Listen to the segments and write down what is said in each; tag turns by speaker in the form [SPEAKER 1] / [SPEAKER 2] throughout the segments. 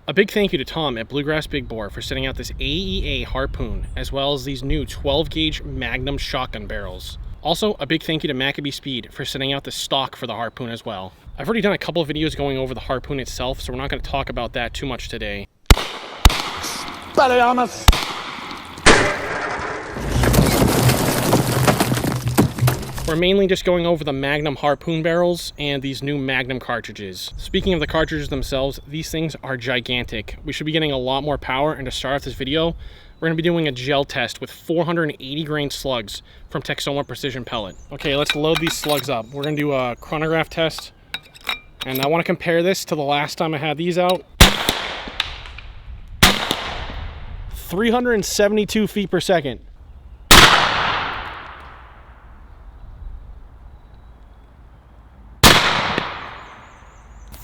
[SPEAKER 1] A big thank you to Tom at Bluegrass Big Bore for sending out this AEA Harpoon, as well as these new 12-gauge Magnum shotgun barrels. Also, a big thank you to Maccabee Speed for sending out the stock for the Harpoon as well. I've already done a couple of videos going over the Harpoon itself, so we're not going to talk about that too much today. We're mainly just going over the Magnum Harpoon barrels and these new Magnum cartridges. Speaking of the cartridges themselves, these things are gigantic. We should be getting a lot more power, and to start off this video, we're going to be doing a gel test with 480 grain slugs from Texoma Precision Pellet. Okay, let's load these slugs up. We're going to do a chronograph test, and I want to compare this to the last time I had these out. 372 feet per second.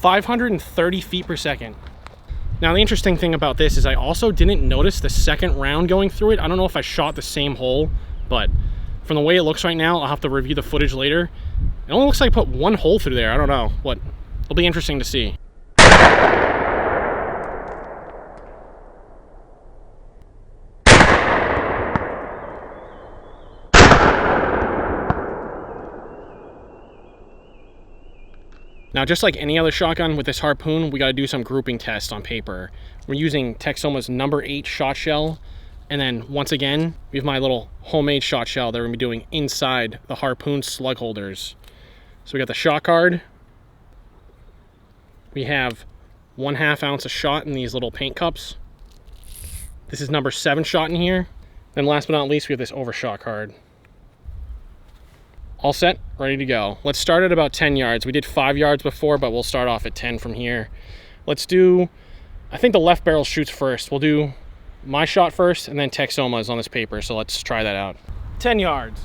[SPEAKER 1] 530 feet per second. Now, the interesting thing about this is I also didn't notice the second round going through it. I don't know if I shot the same hole, but from the way it looks right now, I'll have to review the footage later. It only looks like I put one hole through there. I don't know. It'll be interesting to see. Now, just like any other shotgun with this Harpoon, we got to do some grouping tests on paper. We're using Texoma's number 8 shot shell, and then once again, we have my little homemade shot shell that we're going to be doing inside the Harpoon slug holders. So we got the shot card. We have 1/2 ounce of shot in these little paint cups. This is number 7 shot in here. Then last but not least, we have this overshot card. All set, ready to go. Let's start at about 10 yards. We did 5 yards before, but we'll start off at 10 from here. Let's do, I think the left barrel shoots first. We'll do my shot first, and then Texoma's on this paper, so let's try that out. 10 yards.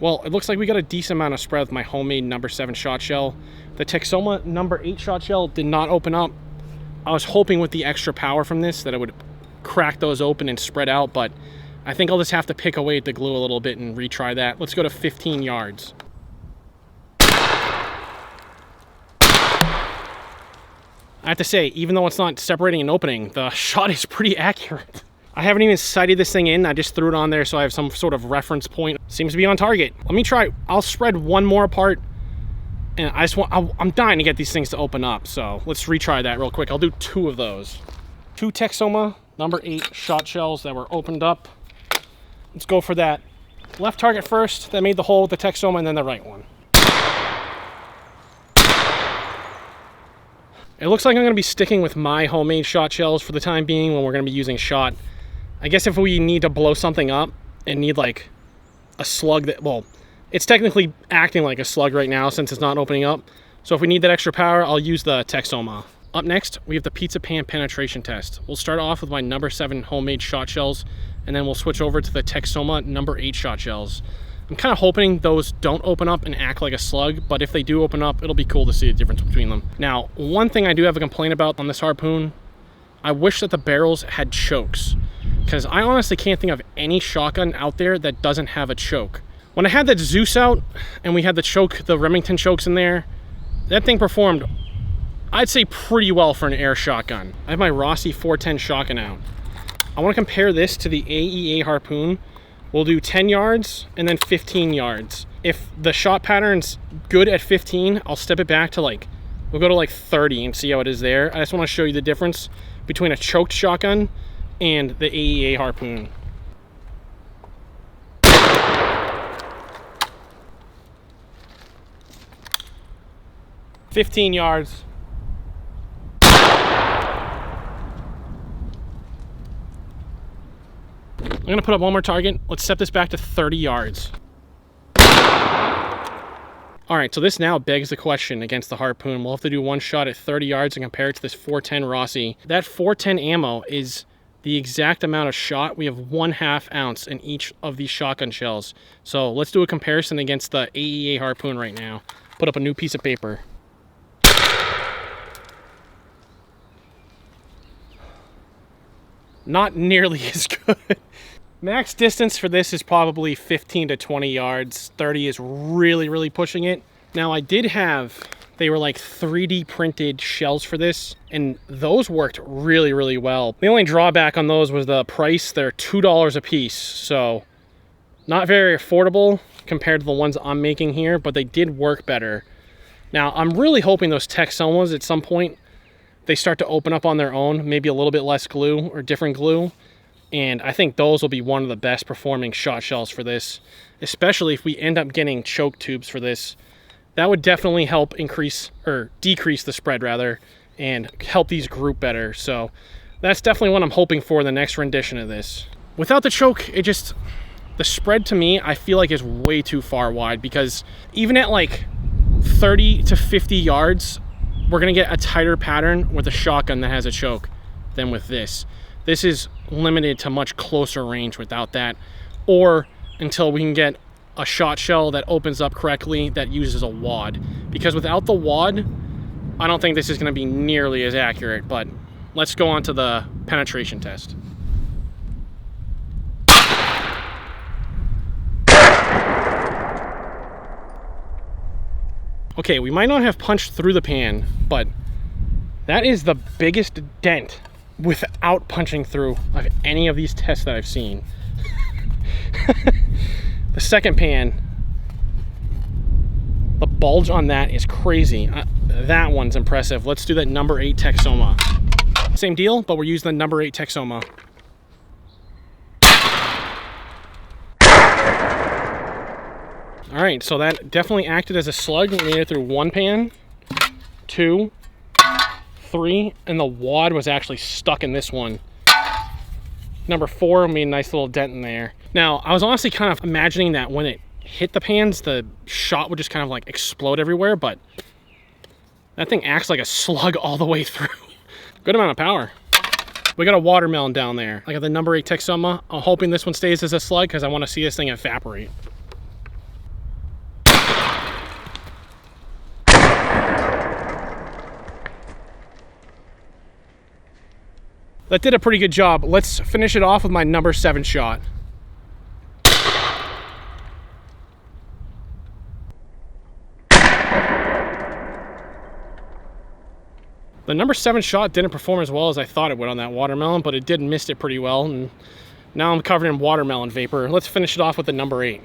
[SPEAKER 1] Well, it looks like we got a decent amount of spread with my homemade number 7 shot shell. The Texoma number 8 shot shell did not open up. I was hoping with the extra power from this that it would crack those open and spread out, but I think I'll just have to pick away at the glue a little bit and retry that. Let's go to 15 yards. I have to say, even though it's not separating and opening, the shot is pretty accurate. I haven't even sighted this thing in. I just threw it on there so I have some sort of reference point. Seems to be on target. Let me try. I'll spread one more apart, and I'm dying to get these things to open up, so let's retry that real quick. I'll do 2 of those. 2 Texoma number 8 shot shells that were opened up. Let's go for that left target first that made the hole with the Texoma, and then the right one. It looks like I'm going to be sticking with my homemade shot shells for the time being when we're going to be using shot. I guess if we need to blow something up and need like a slug that, well, it's technically acting like a slug right now since it's not opening up. So if we need that extra power, I'll use the Texoma. Up next, we have the pizza pan penetration test. We'll start off with my number 7 homemade shot shells, and then we'll switch over to the Texoma number 8 shot shells. I'm kind of hoping those don't open up and act like a slug, but if they do open up, it'll be cool to see the difference between them. Now, one thing I do have a complaint about on this Harpoon, I wish that the barrels had chokes, because I honestly can't think of any shotgun out there that doesn't have a choke. When I had that Zeus out, and we had the choke, the Remington chokes in there, that thing performed, I'd say, pretty well for an air shotgun. I have my Rossi 410 shotgun out. I want to compare this to the AEA Harpoon. We'll do 10 yards and then 15 yards. If the shot pattern's good at 15, I'll step it back to we'll go to 30 and see how it is there. I just want to show you the difference between a choked shotgun and the AEA Harpoon. "15 yards. I'm gonna put up one more target. Let's step this back to 30 yards. All right, so this now begs the question against the Harpoon. We'll have to do one shot at 30 yards and compare it to this 410 Rossi. That 410 ammo is the exact amount of shot. We have 1/2 ounce in each of these shotgun shells. So let's do a comparison against the AEA Harpoon right now. Put up a new piece of paper. Not nearly as good. Max distance for this is probably 15 to 20 yards. 30 is really, really pushing it. Now, I did have They were like 3D printed shells for this, and those worked really, really well. The only drawback on those was the price. They're $2 a piece, so not very affordable compared to the ones I'm making here, but they did work better. Now, I'm really hoping those Texomas at some point, they start to open up on their own, maybe a little bit less glue or different glue. And I think those will be one of the best performing shot shells for this, especially if we end up getting choke tubes for this. That would definitely help increase or decrease the spread rather, and help these group better. So that's definitely what I'm hoping for in the next rendition of this. Without the choke, the spread to me, I feel like is way too far wide, because even at like 30 to 50 yards, we're gonna get a tighter pattern with a shotgun that has a choke than with this. This is limited to much closer range without that, or until we can get a shot shell that opens up correctly that uses a wad. Because without the wad, I don't think this is gonna be nearly as accurate, but let's go on to the penetration test. Okay, we might not have punched through the pan, but that is the biggest dent without punching through of any of these tests that I've seen. The second pan, the bulge on that is crazy. That one's impressive. Let's do that number 8 Texoma. Same deal, but we're using the number 8 Texoma. All right, so that definitely acted as a slug. We made it through 1 pan, 2, 3, and the wad was actually stuck in this one. Number 4 made a nice little dent in there. Now, I was honestly kind of imagining that when it hit the pans, the shot would just kind of like explode everywhere, but that thing acts like a slug all the way through. Good amount of power. We got a watermelon down there. I got the number 8 Texoma. I'm hoping this one stays as a slug because I want to see this thing evaporate. That did a pretty good job. Let's finish it off with my number 7 shot. The number 7 shot didn't perform as well as I thought it would on that watermelon, but it did miss it pretty well, and now I'm covered in watermelon vapor. Let's finish it off with the number 8.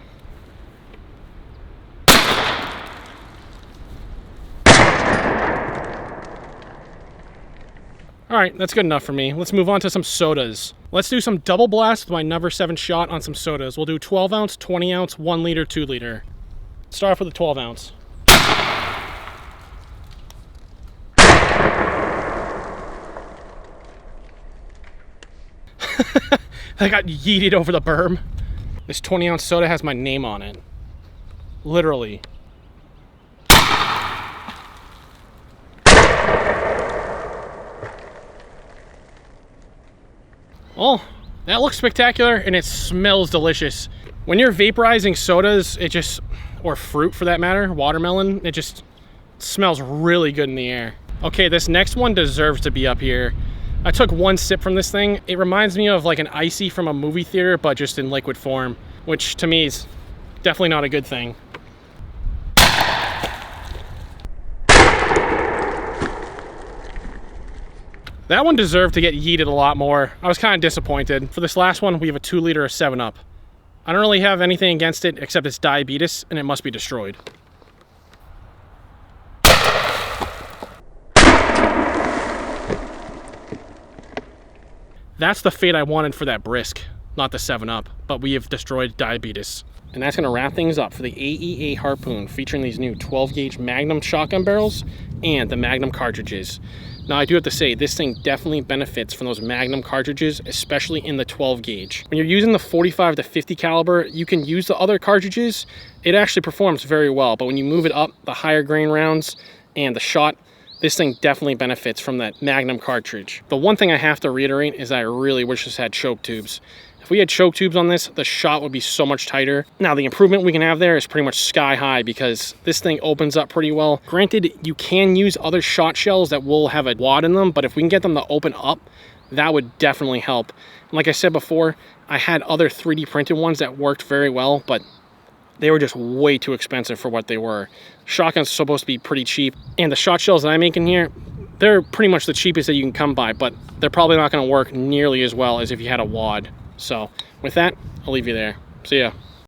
[SPEAKER 1] All right, that's good enough for me. Let's move on to some sodas. Let's do some double blast with my number 7 shot on some sodas. We'll do 12 ounce, 20 ounce, 1 liter, 2 liter. Start off with the 12 ounce. I got yeeted over the berm. This 20 ounce soda has my name on it. Literally. Oh, that looks spectacular and it smells delicious. When you're vaporizing sodas, or fruit for that matter, watermelon, it just smells really good in the air. Okay, this next one deserves to be up here. I took 1 sip from this thing. It reminds me of like an icy from a movie theater, but just in liquid form, which to me is definitely not a good thing. That one deserved to get yeeted a lot more. I was kind of disappointed. For this last one, we have a 2 liter of 7-Up. I don't really have anything against it except it's diabetes and it must be destroyed. That's the fate I wanted for that brisk, not the 7-Up, but we have destroyed diabetes. And that's gonna wrap things up for the AEA Harpoon, featuring these new 12 gauge Magnum shotgun barrels and the Magnum cartridges. Now, I do have to say, this thing definitely benefits from those Magnum cartridges, especially in the 12 gauge. When you're using the 45 to 50 caliber, you can use the other cartridges. It actually performs very well, but when you move it up, the higher grain rounds and the shot, this thing definitely benefits from that Magnum cartridge. The one thing I have to reiterate is that I really wish this had choke tubes. If we had choke tubes on this, the shot would be so much tighter. Now, the improvement we can have there is pretty much sky high because this thing opens up pretty well. Granted, you can use other shot shells that will have a wad in them, but if we can get them to open up, that would definitely help. And like I said before, I had other 3D printed ones that worked very well, but they were just way too expensive for what they were. Shotguns are supposed to be pretty cheap, and the shot shells that I make in here, they're pretty much the cheapest that you can come by, but they're probably not going to work nearly as well as if you had a wad. So with that, I'll leave you there. See ya.